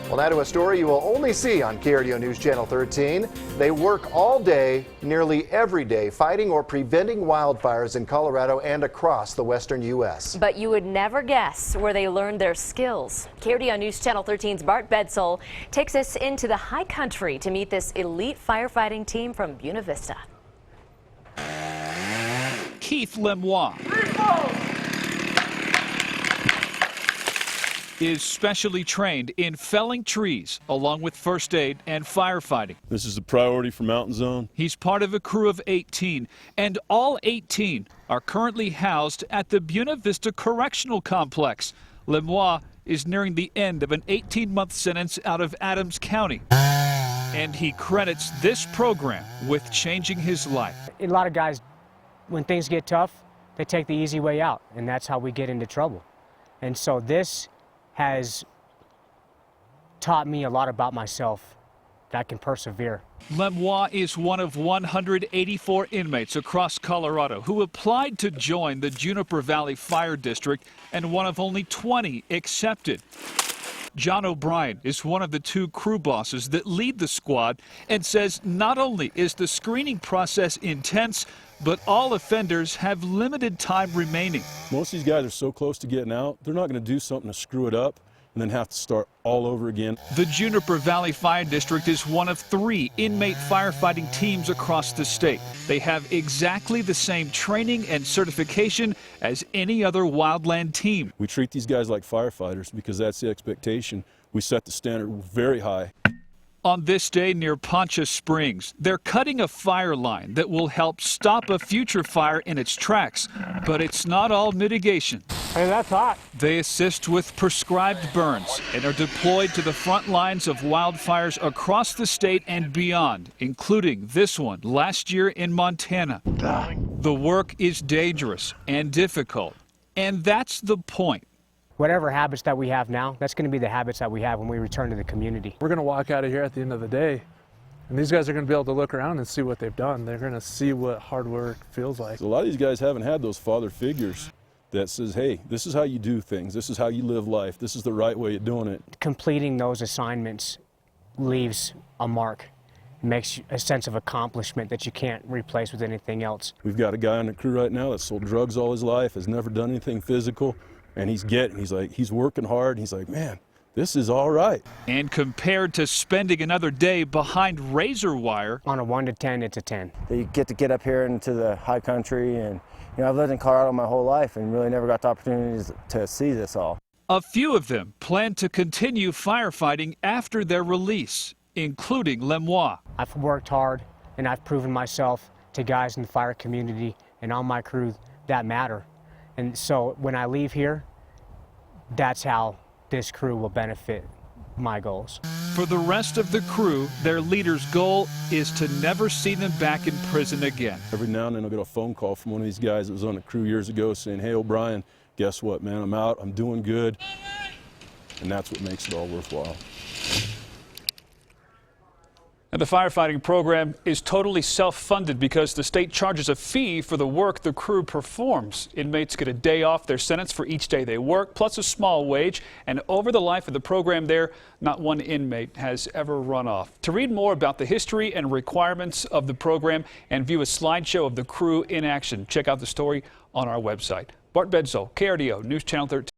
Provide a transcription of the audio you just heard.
Well, now to a story you will only see on KRDO News Channel 13. They work all day, nearly every day, fighting or preventing wildfires in Colorado and across the western U.S. But you would never guess where they learned their skills. KRDO News Channel 13's Bart Bedsole takes us into the high country to meet this elite firefighting team from Buena Vista. Keith Lemois is specially trained in felling trees along with first aid and firefighting. This is a priority for Mountain Zone. He's part of a crew of 18, and all 18 are currently housed at the Buena Vista Correctional Complex. Lemois is nearing the end of an 18-month sentence out of Adams County, and he credits this program with changing his life. A lot of guys, when things get tough, they take the easy way out, and that's how we get into trouble. And so this has taught me a lot about myself, that I can persevere. Lemois is one of 184 inmates across Colorado who applied to join the Juniper Valley Fire District, and one of only 20 accepted. John O'Brien is one of the two crew bosses that lead the squad and says not only is the screening process intense, but all offenders have limited time remaining. Most of these guys are so close to getting out, they're not going to do something to screw it up and then have to start all over again. The Juniper Valley Fire District is one of 3 inmate firefighting teams across the state. They have exactly the same training and certification as any other wildland team. We treat these guys like firefighters because that's the expectation. We set the standard very high. On this day near Poncha Springs, they're cutting a fire line that will help stop a future fire in its tracks. But it's not all mitigation. Hey, that's hot. They assist with prescribed burns and are deployed to the front lines of wildfires across the state and beyond, including this one last year in Montana. The work is dangerous and difficult, and that's the point. Whatever habits that we have now, that's going to be the habits that we have when we return to the community. We're going to walk out of here at the end of the day, and these guys are going to be able to look around and see what they've done. They're going to see what hard work feels like. So a lot of these guys haven't had those father figures that says, hey, this is how you do things. This is how you live life. This is the right way of doing it. Completing those assignments leaves a mark. It makes a sense of accomplishment that you can't replace with anything else. We've got a guy on the crew right now that sold drugs all his life, has never done anything physical. And he's working hard. He's like, man, this is all right. And compared to spending another day behind razor wire, on a 1 to 10, it's a 10. You get to get up here into the high country, and I've lived in Colorado my whole life and really never got the opportunities to see this all. a few of them plan to continue firefighting after their release, including Lemois. I've worked hard and I've proven myself to guys in the fire community and on my crew that matter. And so when I leave here, that's how this crew will benefit my goals. For the rest of the crew, their leader's goal is to never see them back in prison again. Every now and then I'll get a phone call from one of these guys that was on the crew years ago saying, hey, O'Brien, guess what, man, I'm out, I'm doing good. And that's what makes it all worthwhile. And the firefighting program is totally self-funded because the state charges a fee for the work the crew performs. Inmates get a day off their sentence for each day they work, plus a small wage. And over the life of the program there, not one inmate has ever run off. To read more about the history and requirements of the program and view a slideshow of the crew in action, check out the story on our website. Bart Bedsole, KRDO News Channel 13.